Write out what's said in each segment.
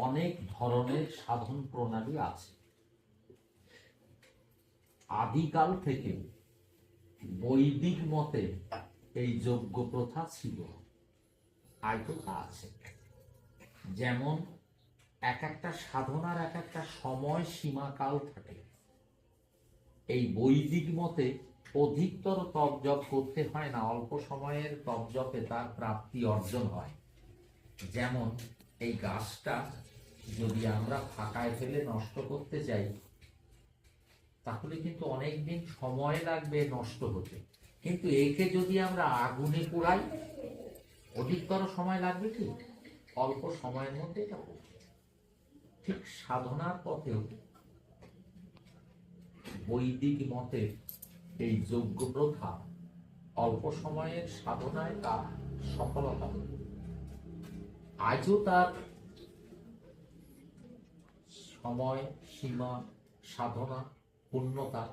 অনেক ধরনের সাধন প্রণালী আছে। আদিকাল থেকে বৈদিক মতে এই যজ্ঞ প্রথা ছিল, আজও তা আছে। যেমন এক একটা সাধনার এক একটা সময় সীমাকাল থাকে। এই বৈদিক মতে অধিকতর তপ জপ করতে হয় না, অল্প সময়ের তপ জপে তার প্রাপ্তি অর্জন হয়। যেমন এই গাছটা যদি আমরা ফাঁকায় ফেলে নষ্ট করতে চাই, তাহলে কিন্তু অনেকদিন সময় লাগবে নষ্ট হতে। কিন্তু একে যদি আমরা আগুনে পোড়াই, অধিকতর সময় লাগবে কি, অল্প সময়ের মধ্যে এটা করবে। ঠিক সাধনার পথেও বৈদিক মতে এই যজ্ঞ প্রথা অল্প সময়ের সাধনায় তার সফলতা হল। আজও তার সময় সীমা, সাধনা, পূর্ণতা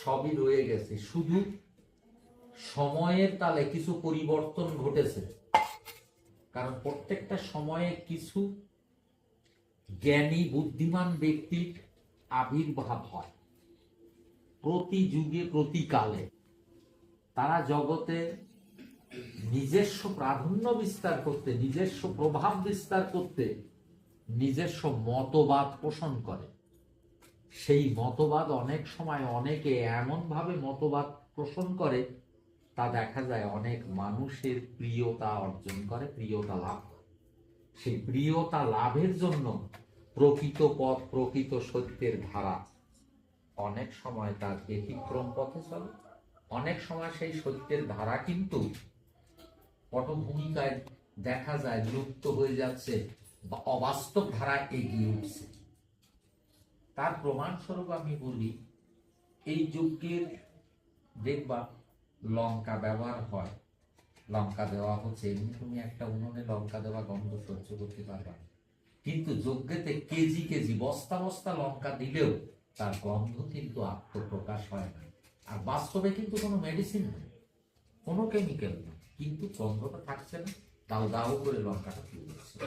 সবই রয়ে গেছে, শুধু সময়ের তালে কিছু পরিবর্তন ঘটেছে। কারণ প্রত্যেকটা সময়ে কিছু জ্ঞানী বুদ্ধিমান ব্যক্তির আবির্ভাব হয় প্রতি যুগে প্রতি কালে। তারা জগতে নিজস্ব প্রাধান্য বিস্তার করতে, নিজস্ব প্রভাব বিস্তার করতে নিজস্ব মতবাদ পোষণ করে। সেই মতবাদ অনেক সময় অনেকে এমন ভাবে মতবাদ পোষণ করে, তা দেখা যায় অনেক মানুষের প্রিয়তা অর্জন করে, প্রিয়তা লাভ করে। সেই প্রিয়তা লাভের জন্য প্রকৃত পথ, প্রকৃত সত্যের ধারা অনেক সময় তার ব্যতিক্রম পথে চলে। অনেক সময় সেই সত্যের ধারা কিন্তু পটভূমিকায় দেখা যায় লুপ্ত হয়ে যাচ্ছে বা অবাস্তব ধারা এগিয়ে উঠছে। তার প্রমাণস্বরূপ আমি বলি, এই যজ্ঞের দেখবা লঙ্কা ব্যবহার হয়, লঙ্কা দেওয়া হচ্ছে। এমনি তুমি একটা উনুনে লঙ্কা দেওয়া গন্ধ সহ্য করতে পারবা, কিন্তু যজ্ঞেতে কেজি কেজি বস্তা বস্তা লঙ্কা দিলেও তার গন্ধ কিন্তু আত্মপ্রকাশ হয় না। আর বাস্তবে কিন্তু কোনো মেডিসিন নেই, কোনো কেমিক্যাল নেই, কিন্তু গন্ধটা থাকছে না, দাও দাও করে লঙ্কাটা তুলে দিচ্ছে।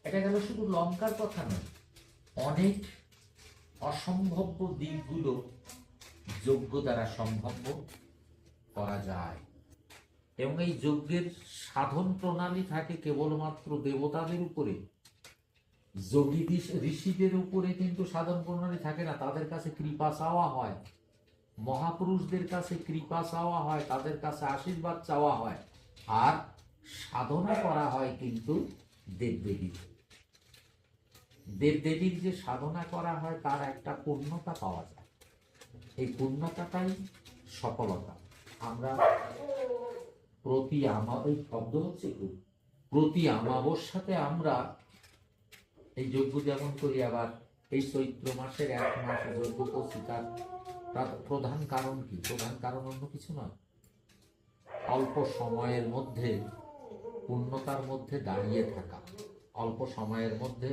এটা গেল শুধু লঙ্কার কথা নয়, অনেক অসম্ভব্য দিকগুলো যজ্ঞ দ্বারা সম্ভব করা যায়। এবং এই যজ্ঞের সাধন প্রণালী থাকে কেবলমাত্র দেবতাদের উপরে, যোগী ঋষিদের উপরে কিন্তু সাধন প্রণালী থাকে না। তাদের কাছে কৃপা চাওয়া হয়, মহাপুরুষদের কাছে কৃপা চাওয়া হয়, তাদের কাছে আশীর্বাদ চাওয়া হয়। আর সাধনা করা হয় কিন্তু দেবদেবীর। দেবদেবীর যে সাধনা করা হয় তার একটা পূর্ণতা পাওয়া যায়। এই পূর্ণতাটাই সফলতা। আমরা প্রতি আমাদের শব্দ হচ্ছে প্রতি আমাবস্যাতে আমরা এই যজ্ঞ যেমন করি। আবার এই চৈত্র মাসের 1 মাস যজ্ঞ করছি, তার প্রধান কারণ কি? প্রধান কারণ অন্য কিছু নয়, অল্প সময়ের মধ্যে পূর্ণতার মধ্যে দাঁড়িয়ে থাকা, অল্প সময়ের মধ্যে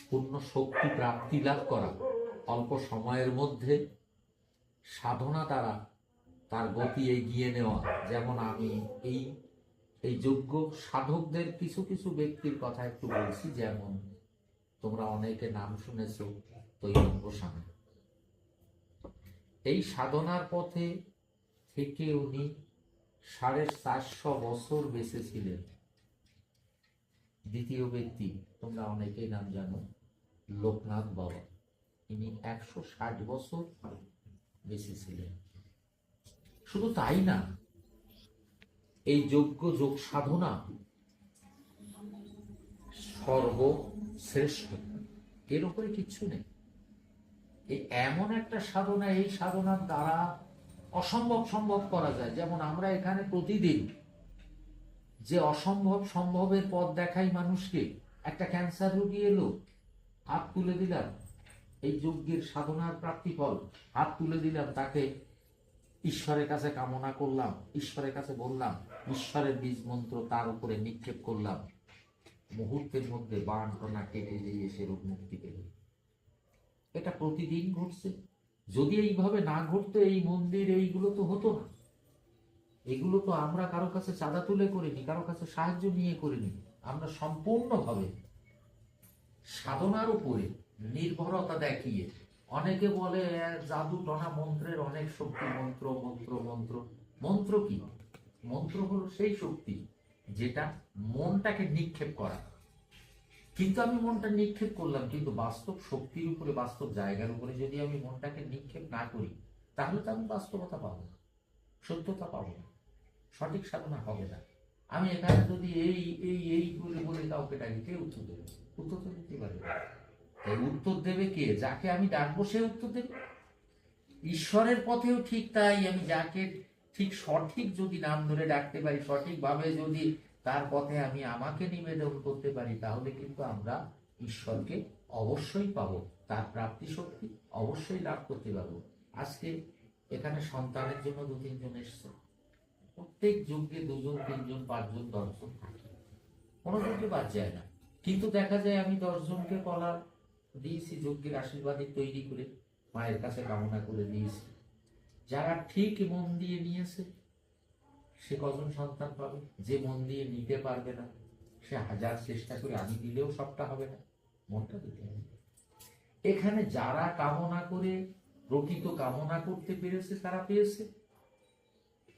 পূর্ণ শক্তি প্রাপ্তি লাভ করা, অল্প সময়ের মধ্যে সাধনা দ্বারা তার গতি এগিয়ে নেওয়া। যেমন আমি এই যোগ্য সাধকদের কিছু কিছু ব্যক্তির কথা একটু বলছি। যেমন তোমরা অনেকে নাম শুনেছ তৈলঙ্গ গোস্বামী। এই সাধনার পথে থেকে উনি 450 বছর বেঁচে ছিলেন। দ্বিতীয় ব্যক্তি তোমরা অনেকেই নাম জানো, লোকনাথ বাবা। ইনি 160 বছর বেঁচে ছিলেন। শুধু তাই না, এই যজ্ঞ যোগ সাধনা সর্বশ্রেষ্ঠ, এর উপরে কিচ্ছু নেই। এই এমন একটা সাধনা, এই সাধনার দ্বারা অসম্ভব সম্ভব করা যায়। যেমন আমরা এখানে প্রতিদিন যে অসম্ভব সম্ভবের পথ দেখাই মানুষকে। একটা ক্যান্সার রোগী এলো, হাত তুলে দিলাম, এই যজ্ঞের সাধনার প্রাপ্তিফল, হাত তুলে দিলাম, তাকে ঈশ্বরের কাছে কামনা করলাম, ঈশ্বরের কাছে বললাম, ঈশ্বরের বীজ মন্ত্র তার উপরে নিক্ষেপ করলাম, মুহূর্তের মধ্যে বাণ টনা কেটে দিয়ে সে রোগ মুক্তি পেল। এটা প্রতিদিন ঘটছে। যদি এইভাবে না ঘটতো, এই মন্দির এইগুলো তো হতো না। এগুলো তো আমরা কারো কাছে চাঁদা তুলে করিনি, কারো কাছে সাহায্য নিয়ে করিনি। আমরা সম্পূর্ণভাবে সাধনার উপরে নির্ভরতা দেখিয়ে অনেকে বলে জাদু টনা মন্ত্রের অনেক শক্তি, মন্ত্র মন্ত্র মন্ত্র মন্ত্র কি? মন্ত্র হলো সেই শক্তি যেটা মনটাকে নিক্ষেপ করা। কিন্তু আমি মনটা নিক্ষেপ করলাম, কিন্তু বাস্তব শক্তির উপরে, বাস্তব জায়গার উপরে যদি আমি মনটাকে নিক্ষেপ না করি, তাহলে তো আমি বাস্তবতা পাবো না, সত্যতা পাবো না, সঠিক সাধনা হবে না। আমি এখানে যদি এই এই এই বলে বলে কাউকে ডাকি, কে উত্তর দেবে? উত্তর তো দিতে পারবে না। তাই উত্তর দেবে কে? যাকে আমি ডাকবো সে উত্তর দেবে। ঈশ্বরের পথেও ঠিক তাই, আমি যাকে ঠিক সঠিক যদি নাম ধরে ডাকতে পারি, সঠিকভাবে যদি তার পথে আমি আমাকে নিবেদন করতে পারি, তাহলে কিন্তু আমরা ঈশ্বরকে অবশ্যই পাবো, তার প্রাপ্তি শক্তি অবশ্যই লাভ করতে পারবো। আজকে এখানে সন্তানের জন্য 2-3 জন এসছে, প্রত্যেক যজ্ঞে 2 জন 3 জন 5 জন 10 জন থাকে, কোনো যজ্ঞে বাদ যায় না। কিন্তু দেখা যায় আমি 10 জনকে কলা দিয়েছি, যজ্ঞের আশীর্বাদী তৈরি করে মায়ের কাছে কামনা করে দিয়েছি। যারা ঠিক মন দিয়ে নিয়েছে সে কজন সন্তান পাবে? যে মন দিয়ে নিতে পারবে না, সে হাজার চেষ্টা করে আমি দিলেও সবটা হবে না, মনটা দিতে হবে। এখানে যারা কামনা করে, প্রকৃত কামনা করতে পেরেছে, তারা পেয়েছে।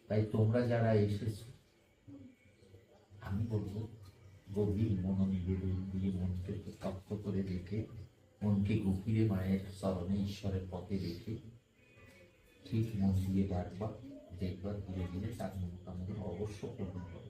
তাই তোমরা যারা এসেছো, আমি বলবো গভীর মনোনিবেদন দিয়ে মনকে তপ্ত করে রেখে, মনকে গভীরে মায়ের চরণে ঈশ্বরের পথে রেখে ঠিক মন দিয়ে ডাকবা, দেখবা ধীরে ধীরে তার মনোকামনা অবশ্য পূর্ণ হবে।